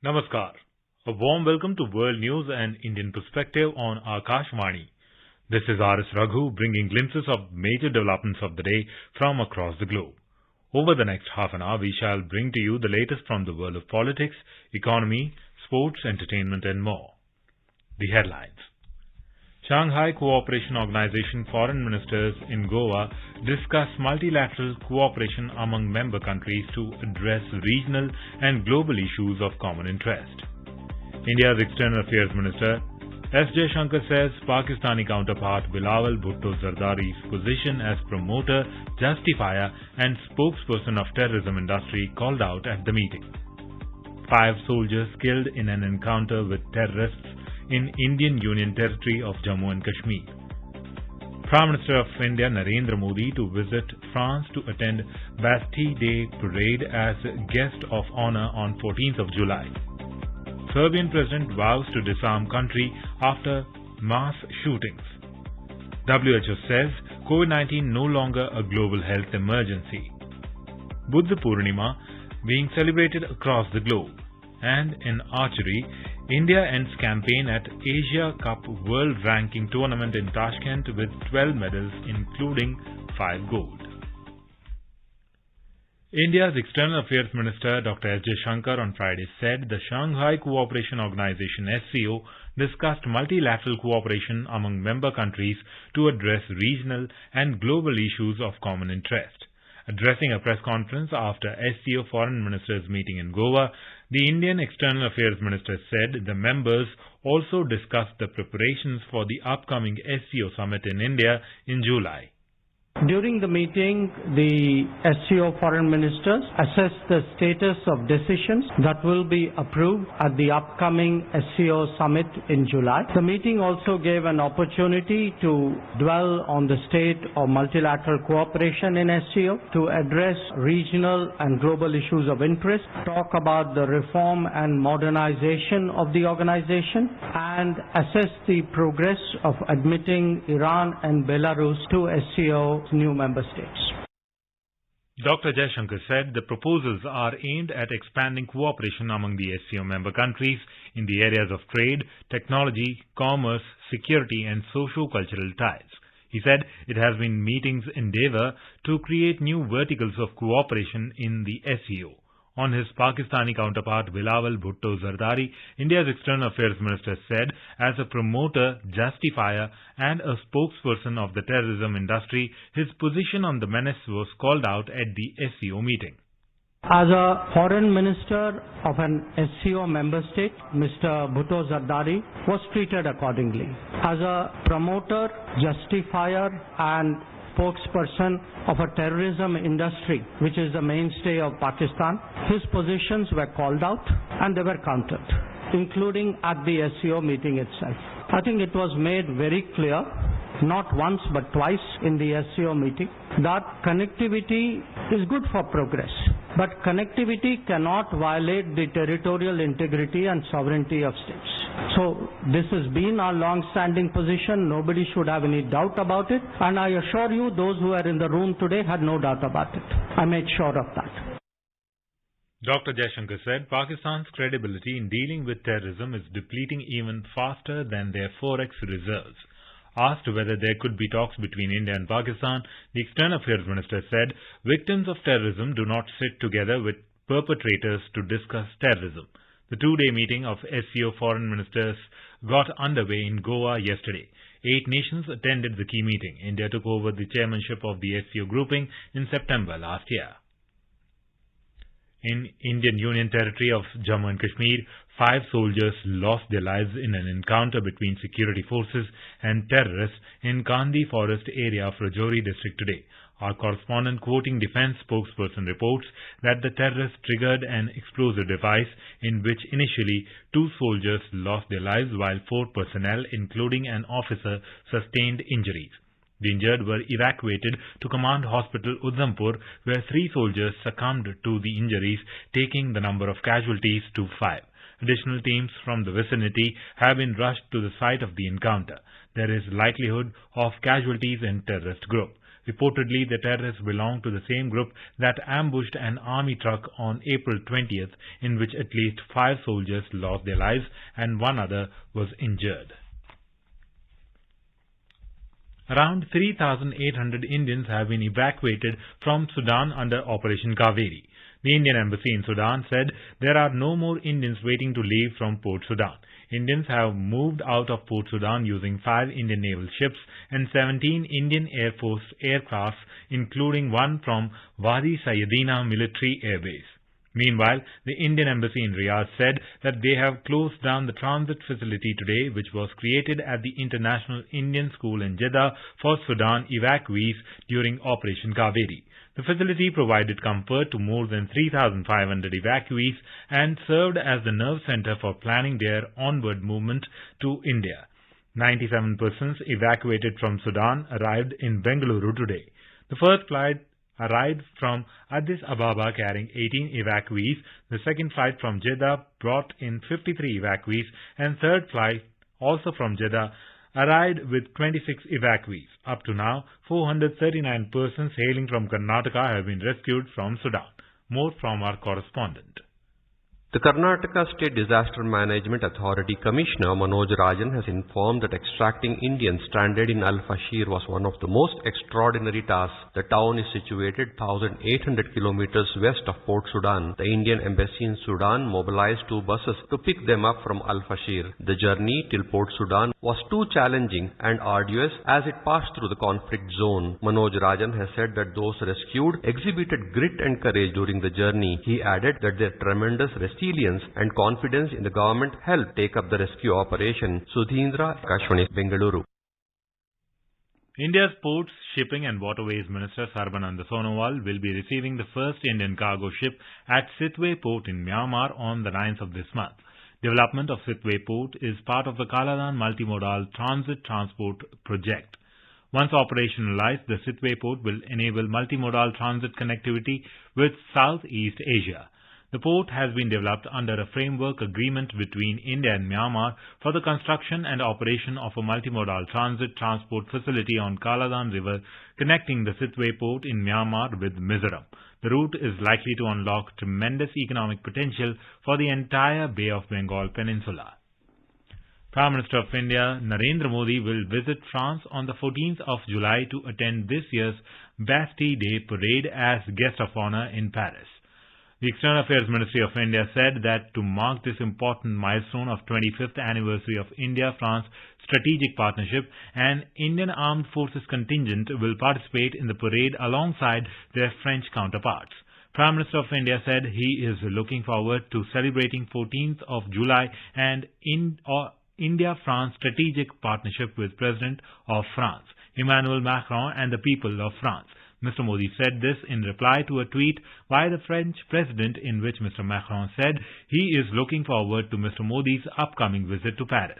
Namaskar. A warm welcome to World News and Indian Perspective on Akashvani. This is R.S. Raghu bringing glimpses of major developments of the day from across the globe. Over the next half an hour, we shall bring to you the latest from the world of politics, economy, sports, entertainment and more. The headlines. Shanghai Cooperation Organization foreign ministers in Goa discuss multilateral cooperation among member countries to address regional and global issues of common interest. India's External Affairs Minister S. Jaishankar says Pakistani counterpart Bilawal Bhutto Zardari's position as promoter, justifier and spokesperson of terrorism industry called out at the meeting. 5 soldiers killed in an encounter with terrorists in Indian Union Territory of Jammu and Kashmir. Prime Minister of India Narendra Modi to visit France to attend Bastille Day parade as guest of honor on 14th of July. Serbian president vows to disarm country after mass shootings. WHO says COVID-19 no longer a global health emergency. Buddha Purnima being celebrated across the globe. And in archery, India ends campaign at Asia Cup World Ranking Tournament in Tashkent with 12 medals including 5 gold. India's External Affairs Minister Dr. S. Jaishankar on Friday said the Shanghai Cooperation Organization SCO discussed multilateral cooperation among member countries to address regional and global issues of common interest. Addressing a press conference after SCO foreign ministers meeting in Goa, the Indian External Affairs Minister said the members also discussed the preparations for the upcoming SCO summit in India in July. During the meeting, the SCO foreign ministers assessed the status of decisions that will be approved at the upcoming SCO summit in July. The meeting also gave an opportunity to dwell on the state of multilateral cooperation in SCO, to address regional and global issues of interest, talk about the reform and modernization of the organization, and assess the progress of admitting Iran and Belarus to SCO new member states. Dr. Jaishankar said the proposals are aimed at expanding cooperation among the SCO member countries in the areas of trade, technology, commerce, security and socio-cultural ties. He said it has been meetings' endeavor to create new verticals of cooperation in the SCO. On his Pakistani counterpart Bilawal Bhutto Zardari, India's External Affairs Minister said as a promoter, justifier and a spokesperson of the terrorism industry, his position on the menace was called out at the SCO meeting. As a foreign minister of an SCO member state, Mr. Bhutto Zardari was treated accordingly. As a promoter, justifier and spokesperson of a terrorism industry, which is the mainstay of Pakistan, his positions were called out and they were countered, including at the SCO meeting itself. I think it was made very clear, not once but twice in the SCO meeting, that connectivity is good for progress. But connectivity cannot violate the territorial integrity and sovereignty of states. So this has been our long-standing position. Nobody should have any doubt about it. And I assure you, those who are in the room today had no doubt about it. I made sure of that. Dr. Jaishankar said Pakistan's credibility in dealing with terrorism is depleting even faster than their forex reserves. Asked whether there could be talks between India and Pakistan, the External Affairs Minister said victims of terrorism do not sit together with perpetrators to discuss terrorism. The 2-day meeting of SCO foreign ministers got underway in Goa yesterday. 8 nations attended the key meeting. India took over the chairmanship of the SCO grouping in September last year. In Indian Union Territory of Jammu and Kashmir, 5 soldiers lost their lives in an encounter between security forces and terrorists in Kandi Forest area of Rajouri district today. Our correspondent quoting defense spokesperson reports that the terrorists triggered an explosive device in which initially 2 soldiers lost their lives while 4 personnel, including an officer, sustained injuries. The injured were evacuated to Command Hospital Udhampur, where 3 soldiers succumbed to the injuries, taking the number of casualties to 5. Additional teams from the vicinity have been rushed to the site of the encounter. There is likelihood of casualties in terrorist group. Reportedly, the terrorists belonged to the same group that ambushed an army truck on April 20th, in which at least 5 soldiers lost their lives and 1 other was injured. Around 3,800 Indians have been evacuated from Sudan under Operation Kaveri. The Indian Embassy in Sudan said there are no more Indians waiting to leave from Port Sudan. Indians have moved out of Port Sudan using 5 Indian naval ships and 17 Indian Air Force aircrafts, including one from Wadi Sayedina Military Air Base. Meanwhile, the Indian Embassy in Riyadh said that they have closed down the transit facility today, which was created at the International Indian School in Jeddah for Sudan evacuees during Operation Kaveri. The facility provided comfort to more than 3,500 evacuees and served as the nerve center for planning their onward movement to India. 97 persons evacuated from Sudan arrived in Bengaluru today. The first flight arrived from Addis Ababa carrying 18 evacuees. The second flight from Jeddah brought in 53 evacuees, and third flight, also from Jeddah, arrived with 26 evacuees. Up to now, 439 persons hailing from Karnataka have been rescued from Sudan. More from our correspondent. The Karnataka State Disaster Management Authority Commissioner Manoj Rajan has informed that extracting Indians stranded in Al-Fashir was one of the most extraordinary tasks. The town is situated 1,800 kilometers west of Port Sudan. The Indian Embassy in Sudan mobilized 2 buses to pick them up from Al-Fashir. The journey till Port Sudan was too challenging and arduous as it passed through the conflict zone. Manoj Rajan has said that those rescued exhibited grit and courage during the journey. He added that their tremendous resilience and confidence in the government helped take up the rescue operation. Sudhindra, Akashvani, Bengaluru. India's Ports, Shipping and Waterways Minister Sarbananda Sonowal will be receiving the first Indian cargo ship at Sitwe Port in Myanmar on the 9th of this month. Development of Sitwe Port is part of the Kaladan Multimodal Transit Transport Project. Once operationalized, the Sitwe Port will enable multimodal transit connectivity with Southeast Asia. The port has been developed under a framework agreement between India and Myanmar for the construction and operation of a multimodal transit transport facility on Kaladan River connecting the Sitwe port in Myanmar with Mizoram. The route is likely to unlock tremendous economic potential for the entire Bay of Bengal Peninsula. Prime Minister of India Narendra Modi will visit France on the 14th of July to attend this year's Bastille Day parade as guest of honor in Paris. The External Affairs Ministry of India said that to mark this important milestone of 25th anniversary of India-France strategic partnership, an Indian Armed Forces contingent will participate in the parade alongside their French counterparts. Prime Minister of India said he is looking forward to celebrating 14th of July and India-France strategic partnership with President of France, Emmanuel Macron, and the people of France. Mr. Modi said this in reply to a tweet by the French President in which Mr. Macron said he is looking forward to Mr. Modi's upcoming visit to Paris.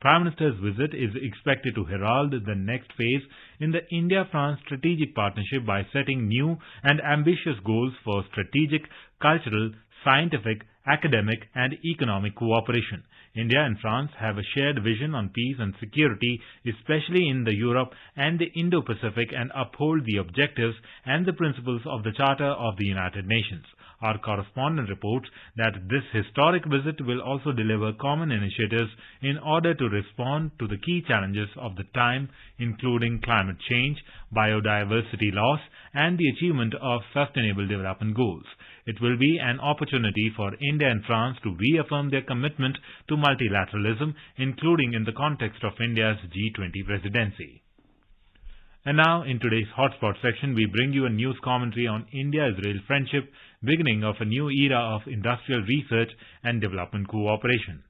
Prime Minister's visit is expected to herald the next phase in the India-France strategic partnership by setting new and ambitious goals for strategic, cultural, scientific, academic and economic cooperation. India and France have a shared vision on peace and security, especially in the Europe and the Indo-Pacific, and uphold the objectives and the principles of the Charter of the United Nations. Our correspondent reports that this historic visit will also deliver common initiatives in order to respond to the key challenges of the time, including climate change, biodiversity loss, and the achievement of sustainable development goals. It will be an opportunity for India and France to reaffirm their commitment to multilateralism, including in the context of India's G20 presidency. And now, in today's Hotspot section, we bring you a news commentary on India-Israel friendship, beginning of a new era of industrial research and development cooperation.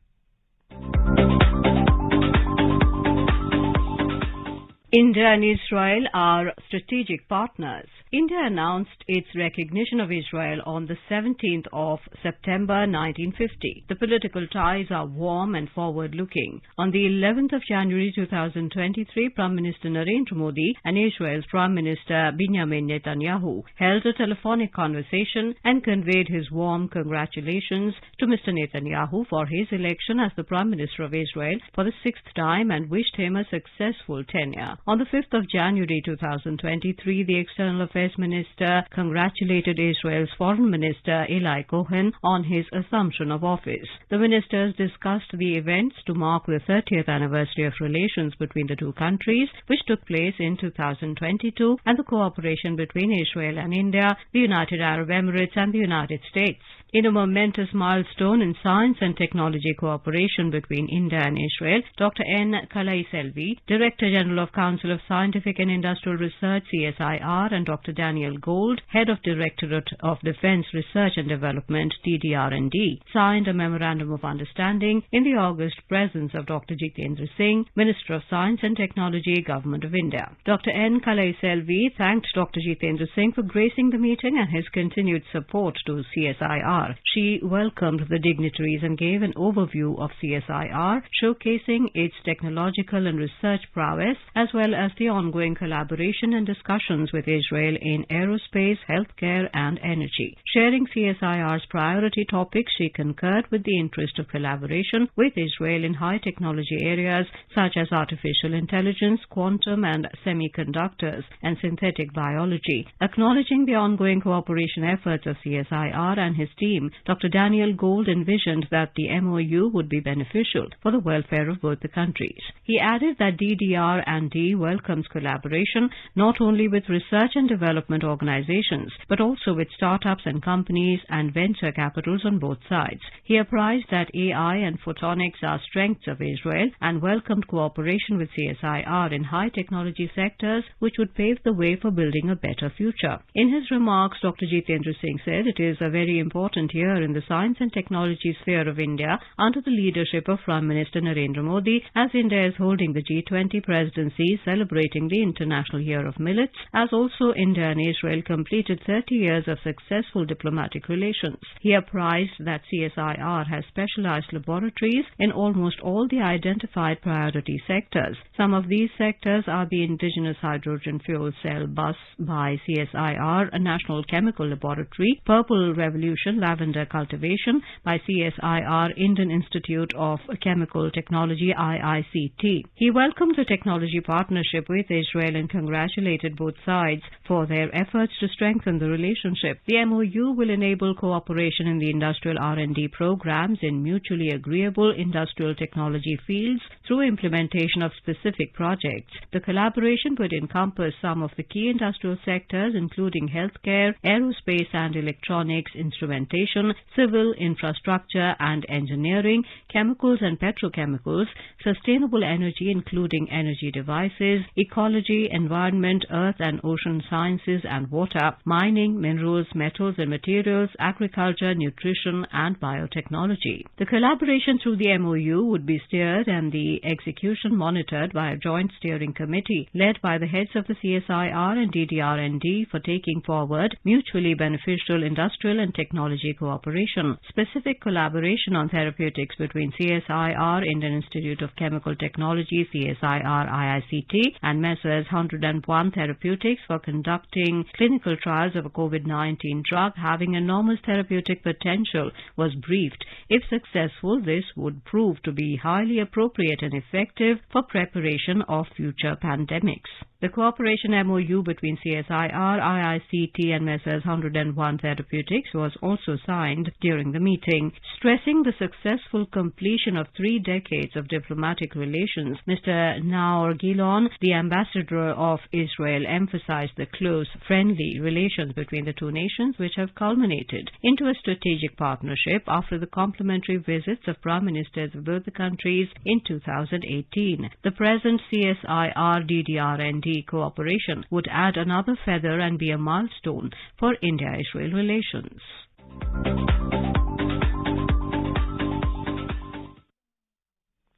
India and Israel are strategic partners. India announced its recognition of Israel on the 17th of September 1950. The political ties are warm and forward-looking. On the 11th of January 2023, Prime Minister Narendra Modi and Israel's Prime Minister Benjamin Netanyahu held a telephonic conversation and conveyed his warm congratulations to Mr. Netanyahu for his election as the Prime Minister of Israel for the 6th time and wished him a successful tenure. On the 5th of January 2023, the External Affairs Minister congratulated Israel's Foreign Minister Eli Cohen on his assumption of office. The ministers discussed the events to mark the 30th anniversary of relations between the two countries, which took place in 2022, and the cooperation between Israel and India, the United Arab Emirates and the United States. In a momentous milestone in science and technology cooperation between India and Israel, Dr. N. Kalaiselvi, Director General of Council of Scientific and Industrial Research CSIR, and Dr. Daniel Gold, Head of Directorate of Defence Research and Development DDR&D, signed a Memorandum of Understanding in the august presence of Dr. Jitendra Singh, Minister of Science and Technology, Government of India. Dr. N. Kalaiselvi thanked Dr. Jitendra Singh for gracing the meeting and his continued support to CSIR. She welcomed the dignitaries and gave an overview of CSIR, showcasing its technological and research prowess, as well as the ongoing collaboration and discussions with Israel in aerospace, healthcare, and energy. Sharing CSIR's priority topics, she concurred with the interest of collaboration with Israel in high technology areas such as artificial intelligence, quantum and semiconductors, and synthetic biology. Acknowledging the ongoing cooperation efforts of CSIR and his team, Dr. Daniel Gold envisioned that the MOU would be beneficial for the welfare of both the countries. He added that DDR&D welcomes collaboration not only with research and development organizations, but also with startups and companies and venture capitals on both sides. He apprised that AI and photonics are strengths of Israel and welcomed cooperation with CSIR in high technology sectors, which would pave the way for building a better future. In his remarks, Dr. Jitendra Singh said it is a very important year in the science and technology sphere of India under the leadership of Prime Minister Narendra Modi, as India is holding the G20 presidency celebrating the International Year of Millets, as also India and Israel completed 30 years of successful diplomatic relations. He apprised that CSIR has specialized laboratories in almost all the identified priority sectors. Some of these sectors are the indigenous hydrogen fuel cell bus by CSIR, a national chemical laboratory, Purple Revolution lavender cultivation by CSIR, Indian Institute of Chemical Technology IICT. He welcomed the technology partnership with Israel and congratulated both sides for their efforts to strengthen the relationship. The MOU will enable cooperation in the industrial R&D programs in mutually agreeable industrial technology fields through implementation of specific projects. The collaboration would encompass some of the key industrial sectors including healthcare, aerospace and electronics, instrumentation, civil infrastructure and engineering, chemicals and petrochemicals, sustainable energy including energy devices, ecology, environment, earth and ocean sciences and water, mining, minerals, metals and materials, agriculture, nutrition and biotechnology. The collaboration through the MOU would be steered and the execution monitored by a joint steering committee led by the heads of the CSIR and DDR&D for taking forward mutually beneficial industrial and technology cooperation. Specific collaboration on therapeutics between CSIR, Indian Institute of Chemical Technology, CSIR IICT, and Messrs 101 Therapeutics for conducting clinical trials of a COVID-19 drug having enormous therapeutic potential was briefed. If successful, this would prove to be highly appropriate and effective for preparation of future pandemics. The cooperation MOU between CSIR, IICT and Messrs 101 Therapeutics was also signed during the meeting. Stressing the successful completion of 3 decades of diplomatic relations, Mr. Naor Gilon, the ambassador of Israel, emphasized the close, friendly relations between the two nations, which have culminated into a strategic partnership after the complimentary visits of prime ministers of both the countries in 2018. The present CSIR DDR&D cooperation would add another feather and be a milestone for India-Israel relations.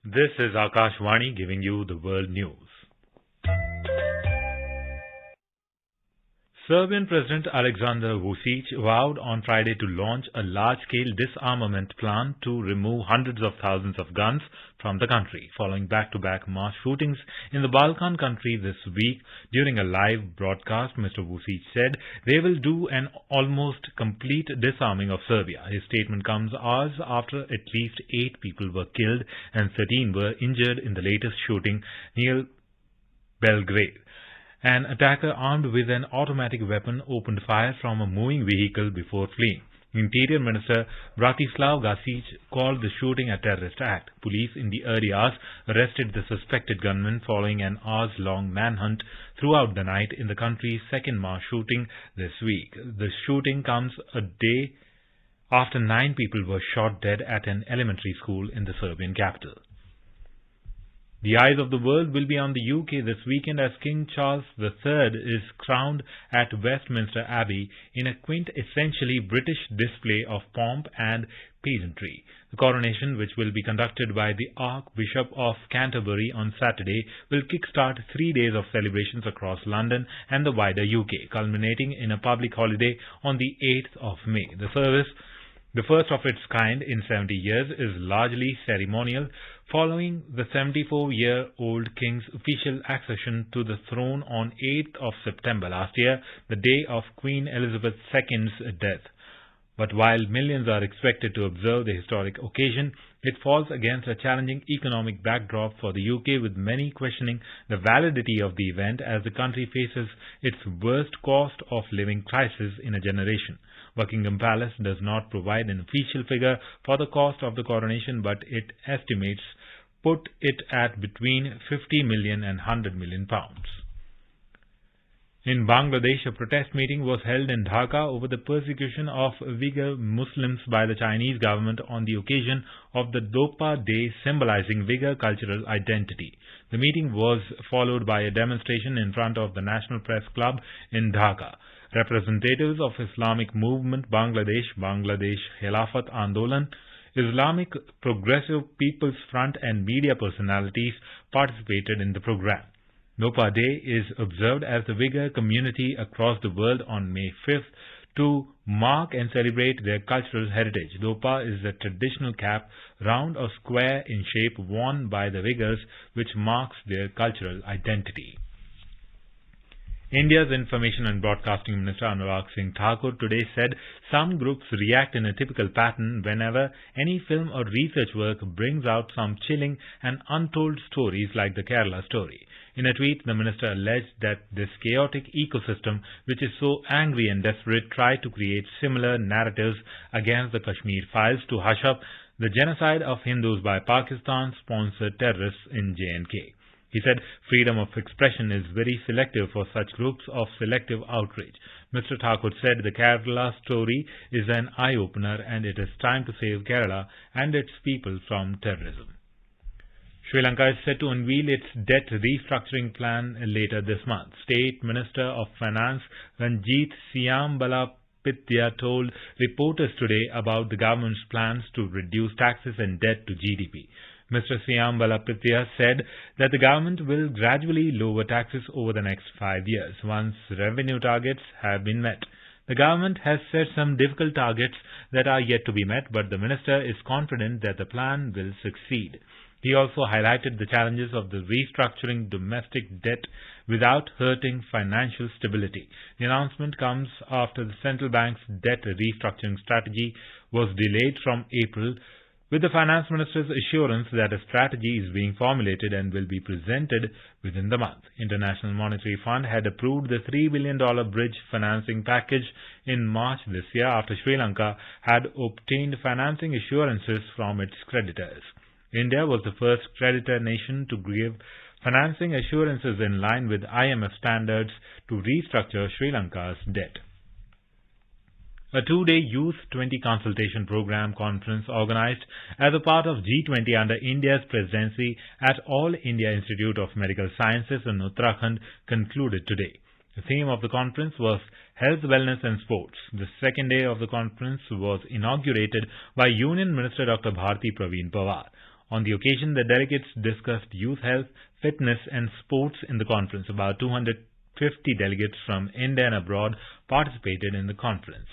This is Akashvani giving you the world news. Serbian President Alexander Vučić vowed on Friday to launch a large-scale disarmament plan to remove hundreds of thousands of guns from the country, following back-to-back mass shootings in the Balkan country this week. During a live broadcast, Mr. Vučić said they will do an almost complete disarming of Serbia. His statement comes hours after at least 8 people were killed and 13 were injured in the latest shooting near Belgrade. An attacker armed with an automatic weapon opened fire from a moving vehicle before fleeing. Interior Minister Bratislav Gašić called the shooting a terrorist act. Police in the early hours arrested the suspected gunman following an hours-long manhunt throughout the night in the country's second mass shooting this week. The shooting comes a day after 9 people were shot dead at an elementary school in the Serbian capital. The eyes of the world will be on the UK this weekend as King Charles III is crowned at Westminster Abbey in a quintessentially British display of pomp and pageantry. The coronation, which will be conducted by the Archbishop of Canterbury on Saturday, will kickstart 3 days of celebrations across London and the wider UK, culminating in a public holiday on the 8th of May. The service, the first of its kind in 70 years, is largely ceremonial, following the 74-year-old king's official accession to the throne on 8th of September last year, the day of Queen Elizabeth II's death. But while millions are expected to observe the historic occasion, it falls against a challenging economic backdrop for the UK, with many questioning the validity of the event as the country faces its worst cost of living crisis in a generation. Buckingham Palace does not provide an official figure for the cost of the coronation, but it estimates put it at between 50 million and 100 million pounds. In Bangladesh, a protest meeting was held in Dhaka over the persecution of Uyghur Muslims by the Chinese government on the occasion of the Dopa Day, symbolizing Uyghur cultural identity. The meeting was followed by a demonstration in front of the National Press Club in Dhaka. Representatives of Islamic Movement Bangladesh, Bangladesh Khilafat Andolan, Islamic Progressive People's Front and media personalities participated in the program. Dopa Day is observed as the Uyghur community across the world on May 5th to mark and celebrate their cultural heritage. Dopa is a traditional cap, round or square in shape, worn by the Uyghurs, which marks their cultural identity. India's Information and Broadcasting Minister Anurag Singh Thakur today said some groups react in a typical pattern whenever any film or research work brings out some chilling and untold stories like the Kerala story. In a tweet, the minister alleged that this chaotic ecosystem, which is so angry and desperate, tried to create similar narratives against the Kashmir files to hush up the genocide of Hindus by Pakistan-sponsored terrorists in J&K. He said freedom of expression is very selective for such groups of selective outrage. Mr. Thakur said the Kerala story is an eye-opener and it is time to save Kerala and its people from terrorism. Sri Lanka is set to unveil its debt restructuring plan later this month. State Minister of Finance Ranjit Siambalapitiya told reporters today about the government's plans to reduce taxes and debt to GDP. Mr. Siambalapitiya said that the government will gradually lower taxes over the next 5 years once revenue targets have been met. The government has set some difficult targets that are yet to be met, but the minister is confident that the plan will succeed. He also highlighted the challenges of the restructuring domestic debt without hurting financial stability. The announcement comes after the central bank's debt restructuring strategy was delayed from April, with the finance minister's assurance that a strategy is being formulated and will be presented within the month. International Monetary Fund had approved the $3 billion bridge financing package in March this year after Sri Lanka had obtained financing assurances from its creditors. India was the first creditor nation to give financing assurances in line with IMF standards to restructure Sri Lanka's debt. A 2-day Youth 20 consultation program conference organized as a part of G20 under India's presidency at All India Institute of Medical Sciences in Uttarakhand concluded today. The theme of the conference was Health, Wellness and Sports. The second day of the conference was inaugurated by Union Minister Dr. Bharti Praveen Pawar. On the occasion, the delegates discussed youth health, fitness and sports in the conference. About 250 delegates from India and abroad participated in the conference.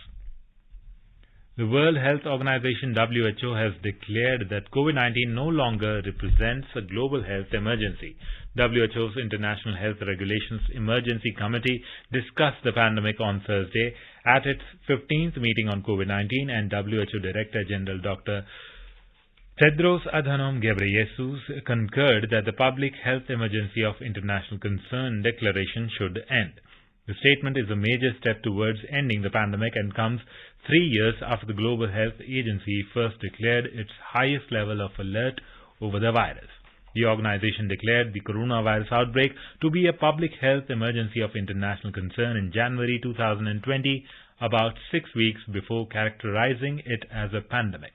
The World Health Organization WHO has declared that COVID-19 no longer represents a global health emergency. WHO's International Health Regulations Emergency Committee discussed the pandemic on Thursday at its 15th meeting on COVID-19, and WHO Director General Dr. Tedros Adhanom Ghebreyesus concurred that the Public Health Emergency of International Concern declaration should end. The statement is a major step towards ending the pandemic and comes 3 years after the Global Health Agency first declared its highest level of alert over the virus. The organization declared the coronavirus outbreak to be a public health emergency of international concern in January 2020, about 6 weeks before characterizing it as a pandemic.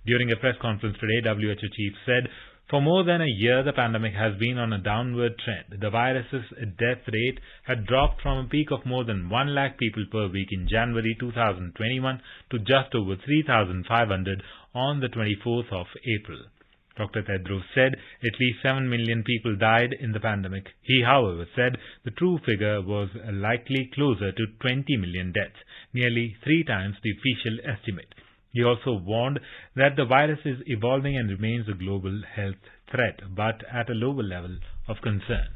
During a press conference today, WHO chief said, "For more than a year, the pandemic has been on a downward trend. The virus's death rate had dropped from a peak of more than 1 lakh people per week in January 2021 to just over 3,500 on the 24th of April. Dr. Tedros said at least 7 million people died in the pandemic. He, however, said the true figure was likely closer to 20 million deaths, nearly 3 times the official estimate. He also warned that the virus is evolving and remains a global health threat, but at a lower level of concern.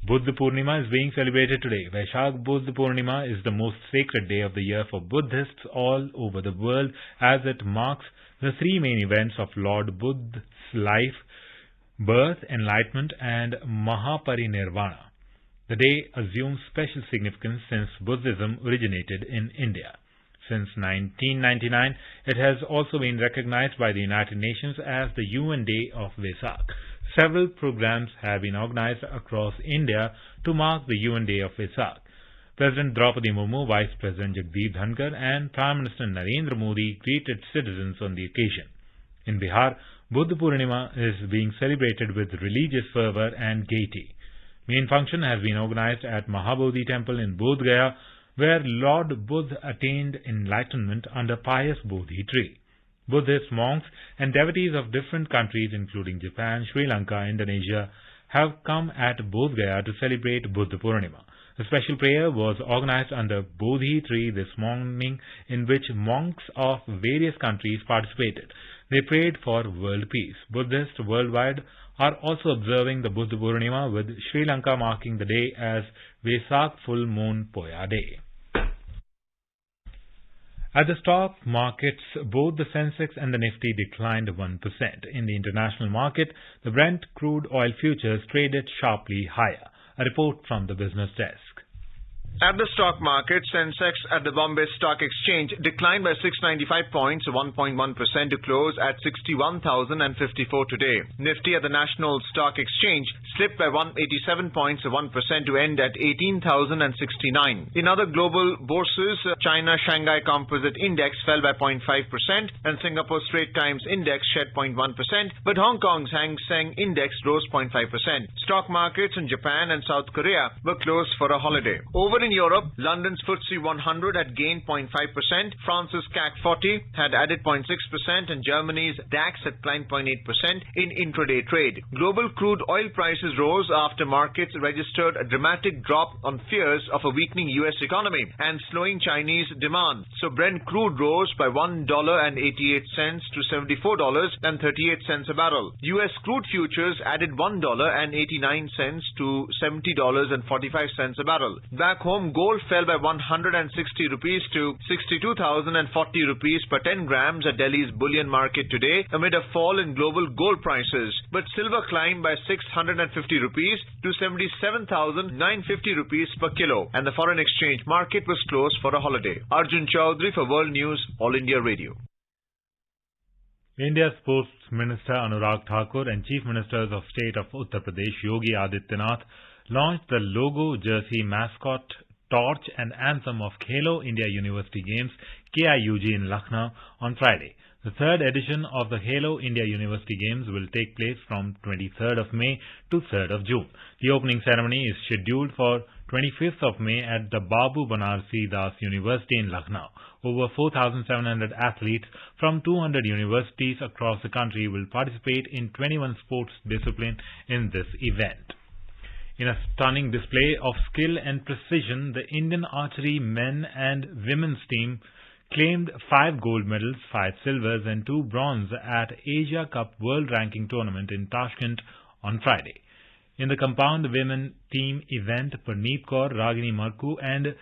Buddha Purnima is being celebrated today. Vaishak Buddha Purnima is the most sacred day of the year for Buddhists all over the world, as it marks the 3 main events of Lord Buddha's life: birth, enlightenment, and Mahaparinirvana. The day assumes special significance since Buddhism originated in India. Since 1999, it has also been recognized by the United Nations as the UN Day of Vesak. Several programs have been organized across India to mark the UN Day of Vesak. President Draupadi Murmu, Vice President Jagdeep Dhankar, and Prime Minister Narendra Modi greeted citizens on the occasion. In Bihar, Buddha Purnima is being celebrated with religious fervor and gaiety. Main function has been organized at Mahabodhi Temple in Bodh Gaya, where Lord Buddha attained enlightenment under pious Bodhi tree. Buddhist monks and devotees of different countries, including Japan, Sri Lanka, Indonesia, have come at Bodh Gaya to celebrate Buddha Purnima. A special prayer was organized under Bodhi tree this morning, in which monks of various countries participated. They prayed for world peace. Buddhists worldwide are also observing the Buddha Purnima, with Sri Lanka marking the day as Vesak Full Moon Poya Day. At the stock markets, both the Sensex and the Nifty declined 1%. In the international market, the Brent crude oil futures traded sharply higher. A report from the business desk. At the stock market, Sensex at the Bombay Stock Exchange declined by 695 points, 1.1% to close at 61,054 today. Nifty at the National Stock Exchange slipped by 187 points, 1% to end at 18,069. In other global bourses, China Shanghai Composite Index fell by 0.5% and Singapore Straits Times Index shed 0.1%, but Hong Kong's Hang Seng Index rose 0.5%. Stock markets in Japan and South Korea were closed for a holiday. Over in Europe, London's FTSE 100 had gained 0.5%, France's CAC 40 had added 0.6%, and Germany's DAX had climbed 0.8% in intraday trade. Global crude oil prices rose after markets registered a dramatic drop on fears of a weakening U.S. economy and slowing Chinese demand. So Brent crude rose by $1.88 to $74.38 a barrel. U.S. crude futures added $1.89 to $70.45 a barrel. Back home, gold fell by 160 rupees to 62,040 rupees per 10 grams at Delhi's bullion market today amid a fall in global gold prices. But silver climbed by 650 rupees to 77,950 rupees per kilo, and the foreign exchange market was closed for a holiday. Arjun Chaudhary for World News, All India Radio. India's Sports Minister Anurag Thakur and Chief Ministers of State of Uttar Pradesh Yogi Adityanath launched the logo, jersey, mascot, torch and anthem of Khelo India University Games KIUG in Lucknow on Friday. The third edition of the Khelo India University Games will take place from 23rd of May to 3rd of June. The opening ceremony is scheduled for 25th of May at the Babu Banarsi Das University in Lucknow. Over 4,700 athletes from 200 universities across the country will participate in 21 sports disciplines in this event. In a stunning display of skill and precision, the Indian archery men and women's team claimed 5 gold medals, 5 silvers and 2 bronze at Asia Cup World Ranking Tournament in Tashkent on Friday. In the compound women team event, Parneet Kaur, Ragini Marku and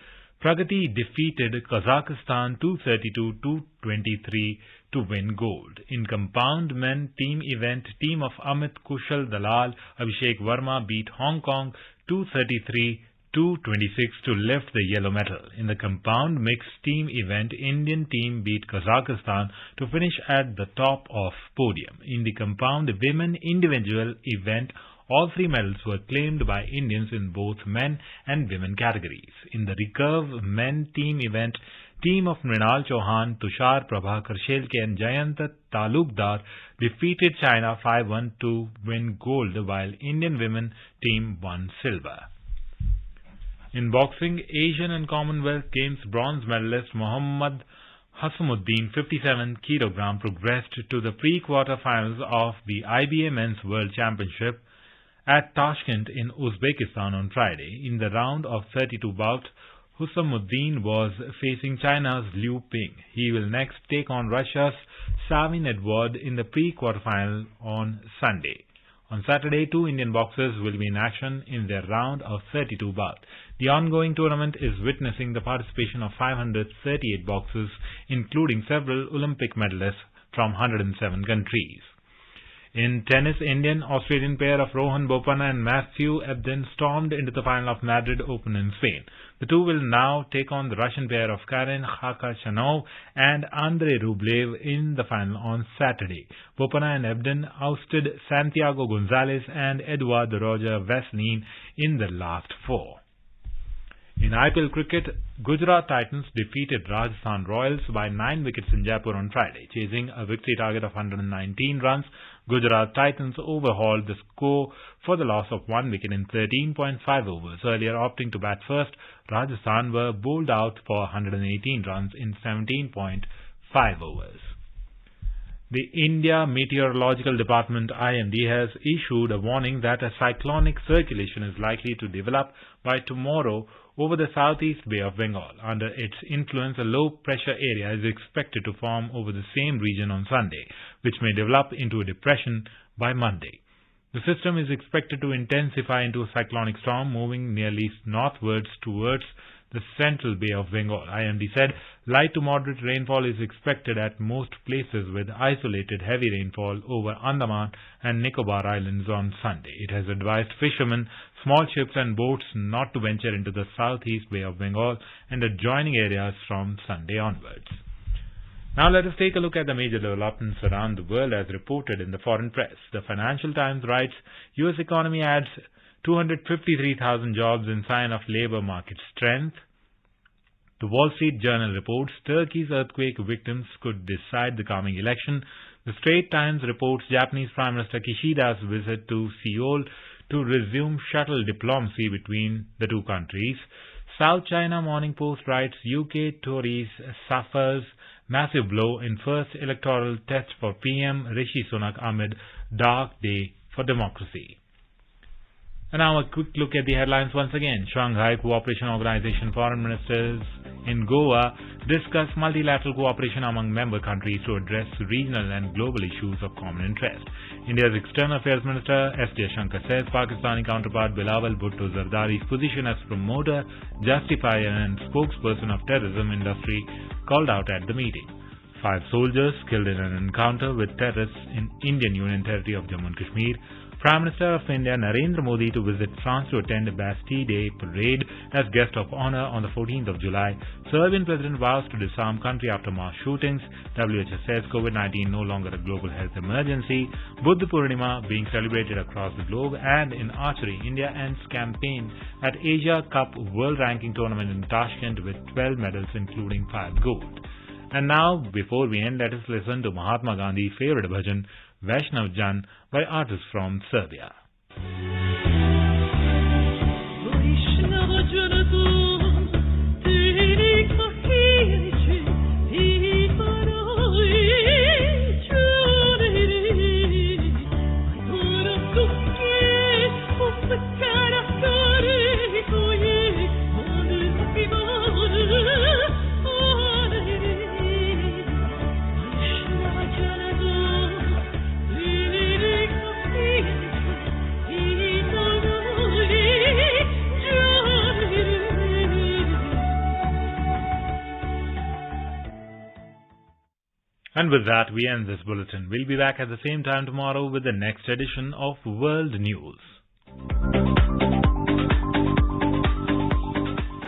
Pragati defeated Kazakhstan 232-223 to win gold. In compound men team event, team of Amit Kushal Dalal Abhishek Verma beat Hong Kong 233-226 to lift the yellow medal. In the compound mixed team event, Indian team beat Kazakhstan to finish at the top of podium. In the compound women individual event, all three medals were claimed by Indians in both men and women categories. In the recurve men team event, team of Mrinal Chauhan, Tushar Prabhakar Shelke and Jayant Talukdar defeated China 5-1 to win gold, while Indian women team won silver. In boxing, Asian and Commonwealth Games bronze medalist Mohammad Hasamuddin 57 kg progressed to the pre-quarter-finals of the IBA Men's World Championship at Tashkent in Uzbekistan on Friday. In the round of 32 bout, Hasamuddin was facing China's Liu Ping. He will next take on Russia's Savin Edward in the pre-quarterfinal on Sunday. On Saturday, two Indian boxers will be in action in their round of 32 bout. The ongoing tournament is witnessing the participation of 538 boxers, including several Olympic medalists from 107 countries. In tennis, Indian-Australian pair of Rohan Bopanna and Matthew Ebden stormed into the final of Madrid Open in Spain. The two will now take on the Russian pair of Karen Khakachanov and Andrei Rublev in the final on Saturday. Bopanna and Ebden ousted Santiago Gonzalez and Edward Roger Vaseline in the last four. In IPL cricket, Gujarat Titans defeated Rajasthan Royals by 9 wickets in Jaipur on Friday. Chasing a victory target of 119 runs, Gujarat Titans overhauled the score for the loss of 1 wicket in 13.5 overs. Earlier opting to bat first, Rajasthan were bowled out for 118 runs in 17.5 overs. The India Meteorological Department IMD has issued a warning that a cyclonic circulation is likely to develop by tomorrow over the southeast Bay of Bengal. Under its influence, a low-pressure area is expected to form over the same region on Sunday, which may develop into a depression by Monday. The system is expected to intensify into a cyclonic storm, moving nearly northwards towards the central Bay of Bengal. IMD said light to moderate rainfall is expected at most places, with isolated heavy rainfall over Andaman and Nicobar Islands on Sunday. It has advised fishermen, small ships and boats not to venture into the southeast Bay of Bengal and adjoining areas from Sunday onwards. Now let us take a look at the major developments around the world as reported in the foreign press. The Financial Times writes, U.S. economy adds 253,000 jobs in sign of labor market strength. The Wall Street Journal reports Turkey's earthquake victims could decide the coming election. The Straits Times reports Japanese Prime Minister Kishida's visit to Seoul to resume shuttle diplomacy between the two countries. South China Morning Post writes UK Tories suffers massive blow in first electoral test for PM Rishi Sunak amid dark day for democracy. And now a quick look at the headlines once again. Shanghai Cooperation Organization foreign ministers in Goa discuss multilateral cooperation among member countries to address regional and global issues of common interest. India's External Affairs Minister S. Jaishankar says Pakistani counterpart Bilawal Bhutto Zardari's position as promoter, justifier and spokesperson of terrorism industry called out at the meeting. 5 soldiers killed in an encounter with terrorists in Indian Union Territory of Jammu and Kashmir. Prime Minister of India Narendra Modi to visit France to attend a Bastille Day parade as guest of honor on the 14th of July. Serbian president vows to disarm country after mass shootings. WHO says COVID-19 no longer a global health emergency. Buddha Purnima being celebrated across the globe. And in archery, India ends campaign at Asia Cup World Ranking Tournament in Tashkent with 12 medals including 5 gold. And now, before we end, let us listen to Mahatma Gandhi's favorite bhajan, Vaishnav Jan, by artists from Serbia. And with that, we end this bulletin. We'll be back at the same time tomorrow with the next edition of World News.